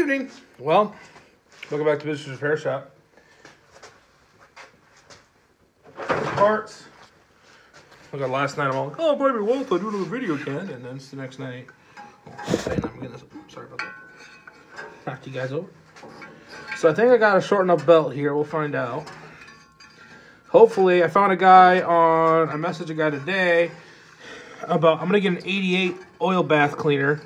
evening. Well, welcome back to BIBSTER'S Repair Shop. Parts. Look at last night, I'm all like, oh, baby, well, I'll do another video again. And then it's the next night. Sorry about that. Knocked you guys over. So I think I got a short enough belt here. We'll find out. Hopefully, I found a guy on, I messaged a guy today about, I'm going to get an 88 oil bath cleaner.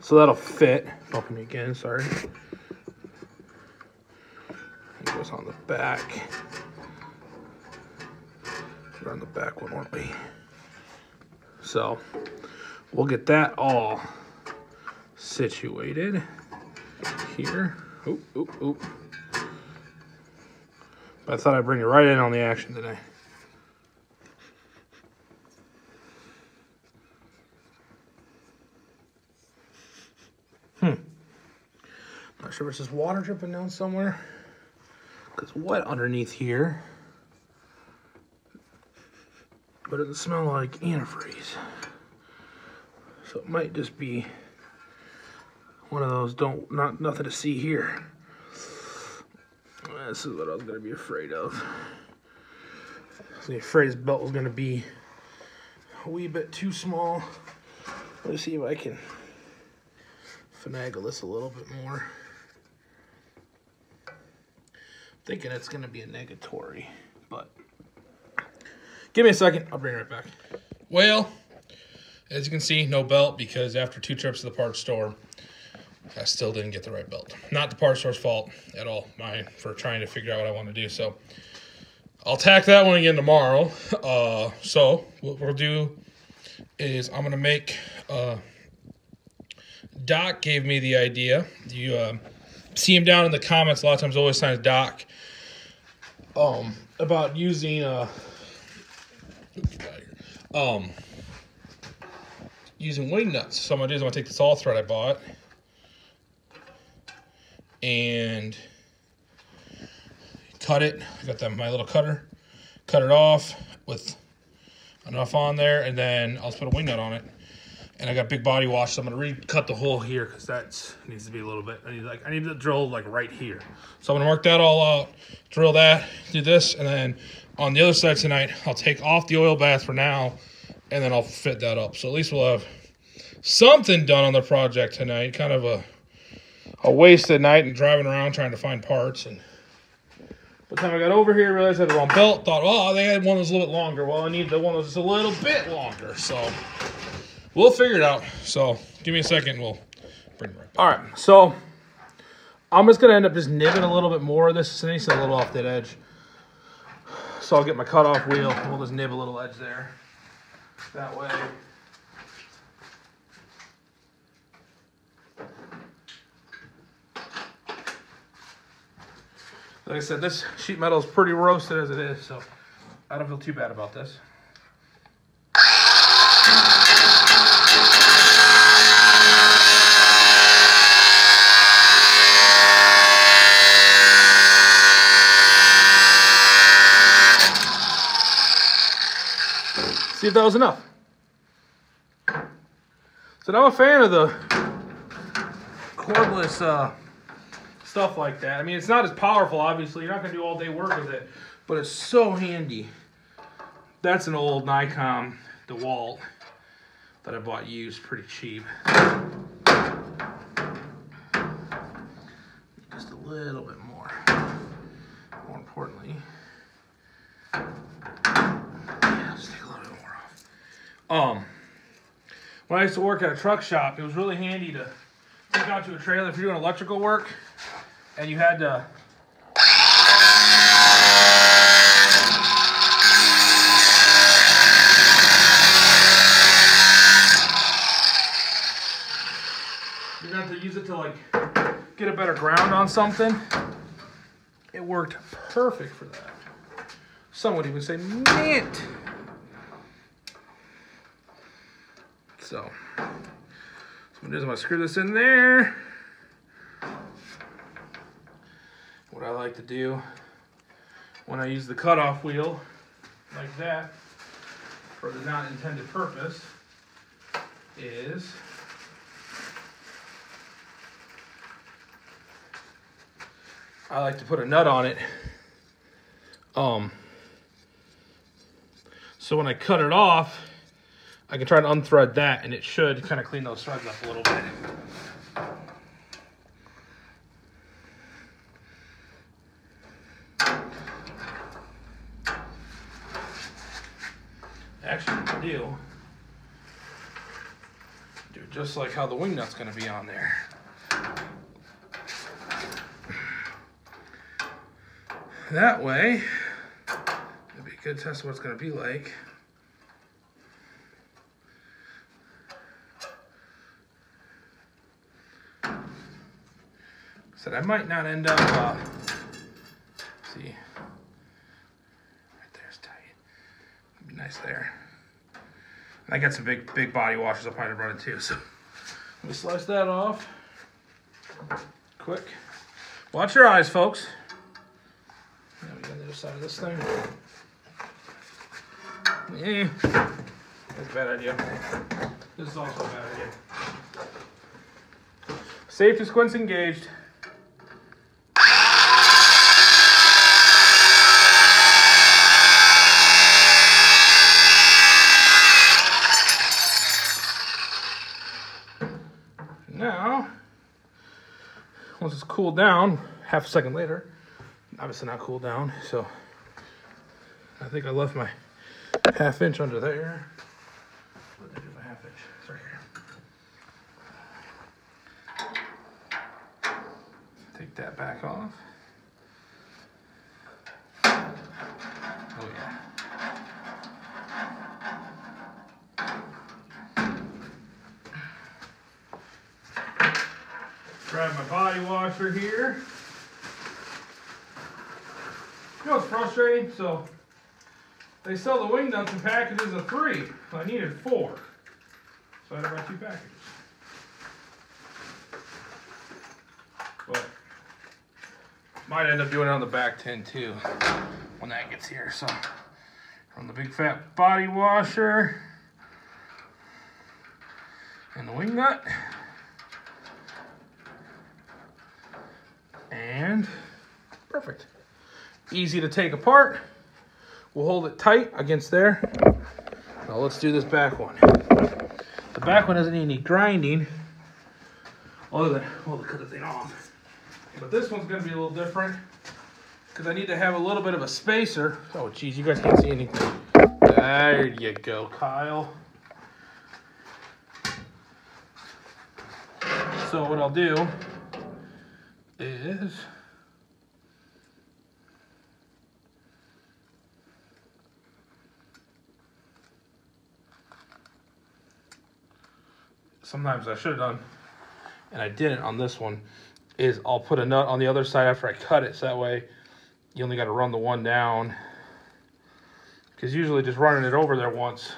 So that'll fit. Bumping me again, sorry. It goes on the back. We're on the back one, won't we? So we'll get that all situated here. Oop, oop, oop. But I thought I'd bring you right in on the action today. Not sure if it's just water dripping down somewhere. It's wet underneath here. But it doesn't smell like antifreeze. So it might just be one of those nothing to see here. This is what I was gonna be afraid of. I was afraid his belt was gonna be a wee bit too small. Let's see if I can finagle this a little bit more. Thinking it's gonna be a negatory, but give me a second, I'll bring it right back. Well, as you can see, no belt because after 2 trips to the parts store, I still didn't get the right belt. Not the parts store's fault at all, mine, for trying to figure out what I want to do. So I'll tack that one again tomorrow. So what we'll do is I'm gonna make. Doc gave me the idea. You see him down in the comments a lot of times. Always signs Doc about using using wing nuts. So I'm gonna do is I'm gonna take this all thread I bought and cut it. I got my little cutter. Cut it off with enough on there, and then I'll just put a wing nut on it. And I got big body wash, so I'm gonna recut the hole here because that needs to be a little bit. I need to drill like right here. So I'm gonna mark that all out, drill that, do this, and then on the other side tonight, I'll take off the oil bath for now, and then I'll fit that up. So at least we'll have something done on the project tonight. Kind of a wasted night and driving around trying to find parts. And by the time I got over here, I realized I had the wrong belt. Thought, oh, they had one that was a little bit longer. Well, I need the one that was just a little bit longer. So we'll figure it out. So give me a second and we'll bring it right back. All right, so I'm just going to end up just nibbing a little bit more of this. It needs a little off that edge. So I'll get my cutoff wheel and we'll just nib a little edge there. That way. Like I said, this sheet metal is pretty roasted as it is, so I don't feel too bad about this. See if that was enough. So now I'm a fan of the cordless stuff like that. I mean, it's not as powerful, obviously. You're not going to do all day work with it, but it's so handy. That's an old Nikon DeWalt that I bought used pretty cheap. Just a little bit more. More importantly, yeah, just take a little bit more off. When I used to work at a truck shop, it was really handy to take out to a trailer if you're doing electrical work and you had to use it to like get a better ground on something. It worked perfect for that. Some would even say mint. So what I'm going to screw this in there. What I like to do when I use the cutoff wheel like that for the not intended purpose is I like to put a nut on it. So when I cut it off, I can try to unthread that, and it should kind of clean those threads up a little bit. Actually, what I do it just like how the wing nut's going to be on there. That way, it'll be a good test of what it's going to be like. Said I might not end up, see, right there's tight. It'll be nice there. And I got some big body washers I'll probably run it too, so let me slice that off. Quick. Watch your eyes, folks. Now we got the other side of this thing. That's a bad idea. This is also a bad idea. Safety squints engaged. Now, once it's cooled down, half a second later, obviously not cooled down, so I think I left my ½ inch under there. What did I do with my ½ inch? It's right here. Take that back off. Oh yeah. Grab my body washer here. You know what's frustrating? So they sell the wing nuts in packages of 3. I needed 4. So I had to buy 2 packages. But might end up doing it on the back tin too when that gets here. So from the big fat body washer and the wing nut. And perfect. Easy to take apart. We'll hold it tight against there. Now let's do this back one. The back one doesn't need any grinding other than, well, to cut the thing off. But this one's going to be a little different because I need to have a little bit of a spacer. Oh, geez, you guys can't see anything. There you go, Kyle. So what I'll do is sometimes I should have done, and I didn't on this one, is I'll put a nut on the other side after I cut it, so that way you only got to run the one down, because usually just running it over there once,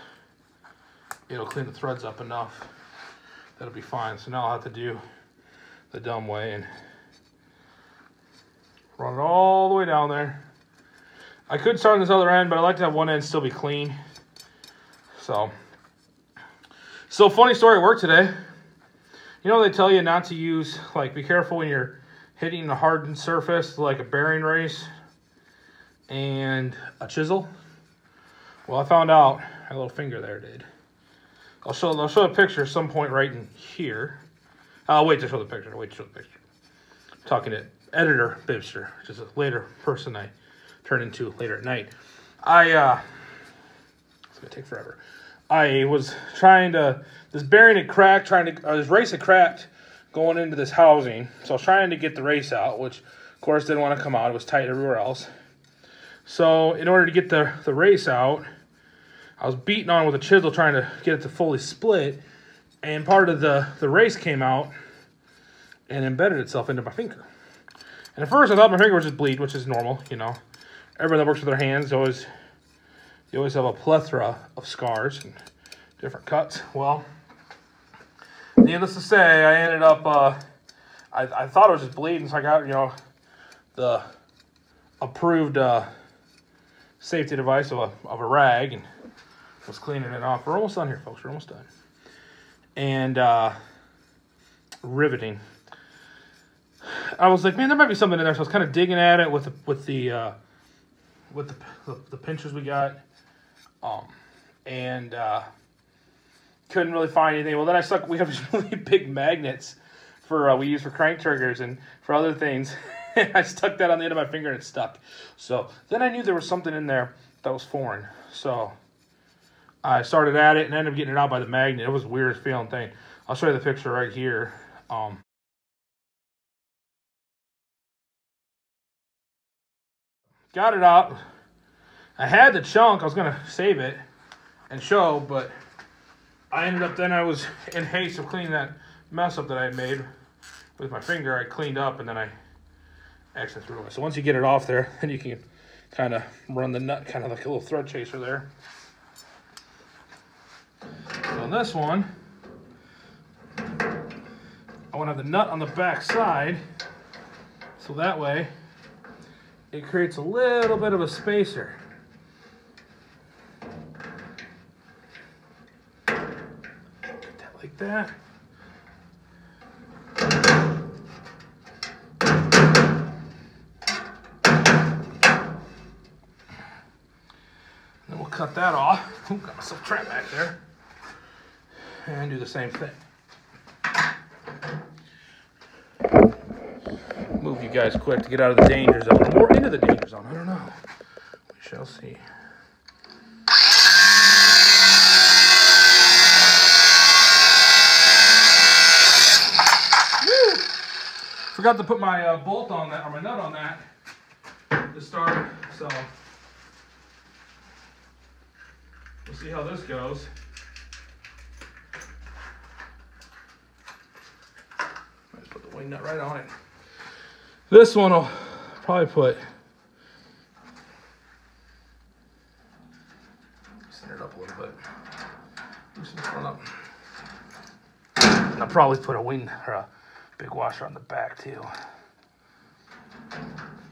it'll clean the threads up enough. That'll be fine. So now I'll have to do the dumb way and run it all the way down there. I could start on this other end, but I like to have one end still be clean. So funny story at work today. You know, they tell you not to use, like, be careful when you're hitting a hardened surface, like a bearing race and a chisel. Well, I found out my little finger there did. I'll show a picture at some point right in here. I'll wait to show the picture. I'm talking to editor Bibster, which is a later person I turn into later at night. It's gonna take forever. I was trying to, this bearing had cracked, this race had cracked going into this housing. So I was trying to get the race out, which of course didn't want to come out. It was tight everywhere else. So in order to get the race out, I was beating on it with a chisel trying to get it to fully split. And part of the race came out and embedded itself into my finger. And at first I thought my finger would just bleed, which is normal, you know. Everyone that works with their hands, you always have a plethora of scars and different cuts. Well, needless to say, I ended up, I thought it was just bleeding, so I got, you know, the approved safety device of a rag and was cleaning it off. We're almost done here, folks. We're almost done. And riveting. I was like, man, there might be something in there. So I was kind of digging at it with the pinchers we got, and couldn't really find anything. Well, then we have these really big magnets for we use for crank triggers and for other things. And I stuck that on the end of my finger and it stuck. So then I knew there was something in there that was foreign. So I started at it and ended up getting it out by the magnet. It was the weirdest feeling thing. I'll show you the picture right here. Got it out. I had the chunk. I was going to save it and show, but I ended up, then I was in haste of cleaning that mess up that I had made with my finger. I cleaned up and then I actually threw it away. So once you get it off there, then you can kind of run the nut, kind of like a little thread chaser there. So on this one, I want to have the nut on the back side, so that way it creates a little bit of a spacer. Get that like that. Then we'll cut that off. Ooh, got myself trapped back there. And do the same thing. Move you guys quick to get out of the danger zone. Or more into the danger zone. I don't know. We shall see. Woo! Forgot to put my bolt on that, or my nut on that to start. So we'll see how this goes. Let's put the wing nut right on it. This one I'll probably put, center it up a little bit, loosen this one up. And I'll probably put a wing or a big washer on the back too.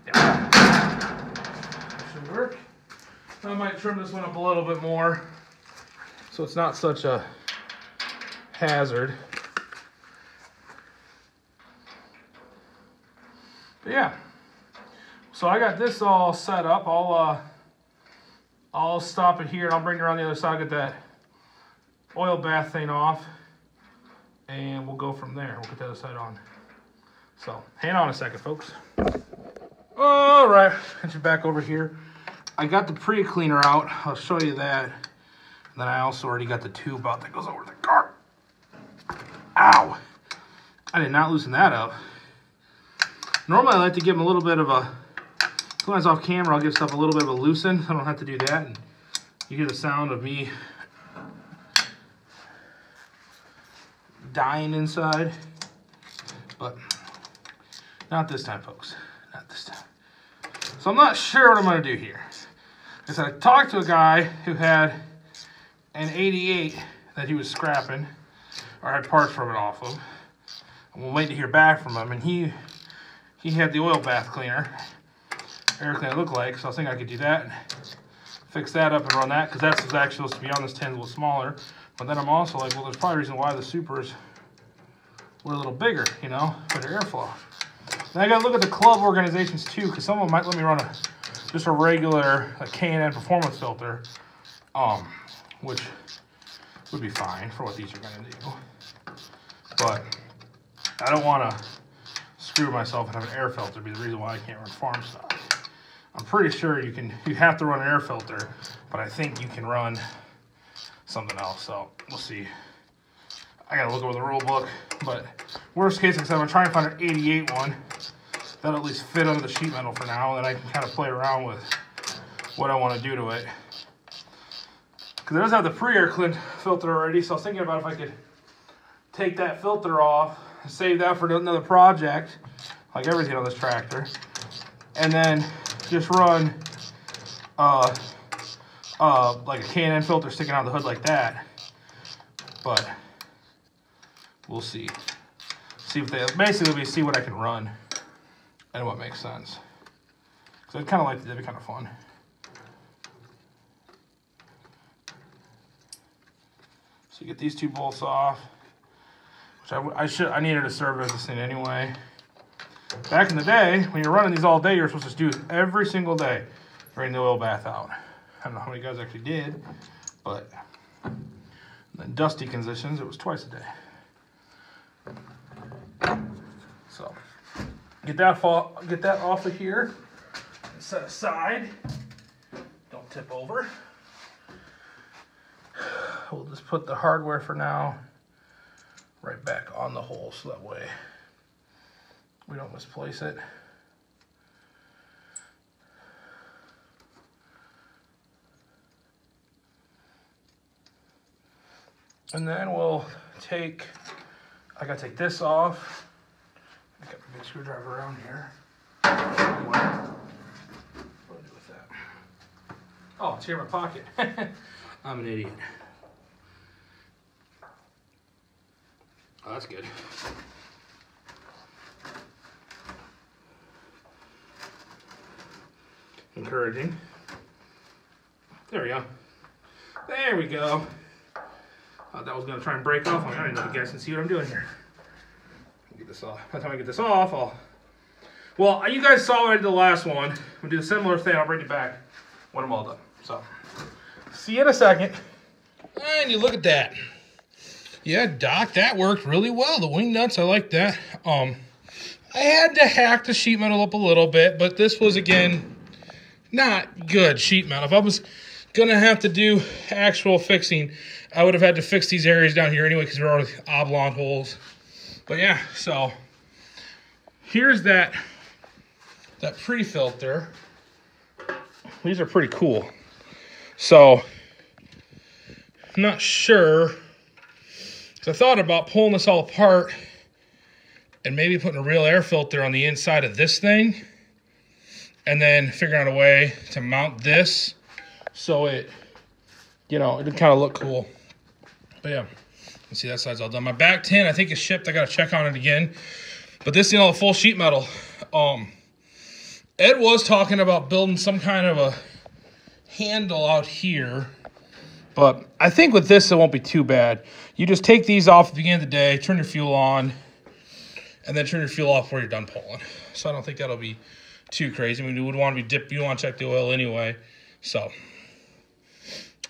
Yeah, that should work. I might trim this one up a little bit more so it's not such a hazard. But yeah, so I got this all set up. I'll stop it here and I'll bring it around the other side, get that oil bath thing off, and we'll go from there. We'll get the other side on. So hang on a second, folks. All right, get you back over here. I got the pre-cleaner out. I'll show you that. And then I also already got the tube out that goes over the car. Ow! I did not loosen that up. Normally, I like to give them a little bit of a, sometimes off camera, I'll give stuff a little bit of a loosen. I don't have to do that. And you hear the sound of me dying inside. But not this time, folks. Not this time. So I'm not sure what I'm going to do here. I said I talked to a guy who had an 88 that he was scrapping, or had parts from it off of. And we'll wait to hear back from him. And he had the oil bath cleaner, everything it looked like, so I was thinking I could do that and fix that up and run that, because that's actually supposed to be on this 10's a little smaller. But then I'm also like, well, there's probably a reason why the Supers were a little bigger, you know, for the airflow. Then I got to look at the club organizations too, because some of them might let me run just a regular K&N performance filter, which would be fine for what these are going to do. But I don't want to screw myself and have an air filter be the reason why I can't run farm stock. I'm pretty sure you have to run an air filter, but I think you can run something else, so we'll see. I gotta look over the rule book, but worst case, I'm gonna try and find an 88 one that'll at least fit under the sheet metal for now, and then I can kind of play around with what I want to do to it. Because it does have the pre-air filter already, so I was thinking about if I could take that filter off, save that for another project, like everything on this tractor, and then just run like a K&N filter sticking out the hood like that. But we'll see. See if they basically we see what I can run and what makes sense. Because I'd kind of like that'd be kind of fun. So you get these two bolts off. I needed to service this thing anyway. Back in the day, when you're running these all day, you're supposed to do this every single day. Drain the oil bath out. I don't know how many guys actually did, but in dusty conditions, it was twice a day. So get that off of here and set aside. Don't tip over. We'll just put the hardware for now right back on the hole so that way we don't misplace it. And then we'll take, I gotta take this off. I got my big screwdriver around here. What do I do with that? Oh, it's here in my pocket. I'm an idiot. Oh, that's good. Encouraging. There we go. There we go. Thought that was going to try and break off. I don't know if you guys can see what I'm doing here. Get this off. By the time I get this off, well, you guys saw what I did the last one. We'll do a similar thing. I'll bring it back when I'm all done. So, see you in a second. And you look at that. Yeah, Doc, that worked really well. The wing nuts, I like that. I had to hack the sheet metal up a little bit, but this was, again, not good sheet metal. If I was going to have to do actual fixing, I would have had to fix these areas down here anyway because they're already oblong holes. But yeah, so here's that pre-filter. These are pretty cool. So I'm not sure, because I thought about pulling this all apart and maybe putting a real air filter on the inside of this thing and then figuring out a way to mount this so it, you know, it'd kind of look cool. But yeah, let's see, that side's all done. My back tin, I think, is shipped. I got to check on it again. But this, you know, full sheet metal. Ed was talking about building some kind of a handle out here. But I think with this, it won't be too bad. You just take these off at the beginning of the day, turn your fuel on, and then turn your fuel off before you're done pulling. So I don't think that'll be too crazy. I mean, you would want to be dipped. You want to check the oil anyway. So,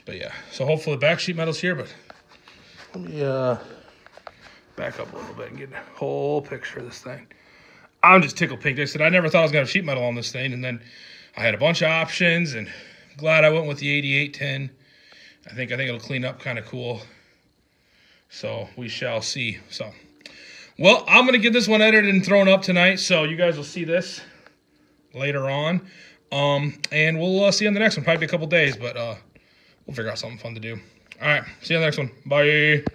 but yeah. So hopefully the back sheet metal's here, but let me back up a little bit and get a whole picture of this thing. I'm just tickled pink. Like I said, I never thought I was going to have sheet metal on this thing, and then I had a bunch of options, and glad I went with the 8810. I think it'll clean up kind of cool. So we shall see. So, well, I'm going to get this one edited and thrown up tonight, so you guys will see this later on. And we'll see you on the next one. Probably be a couple days, but we'll figure out something fun to do. All right, see you on the next one. Bye.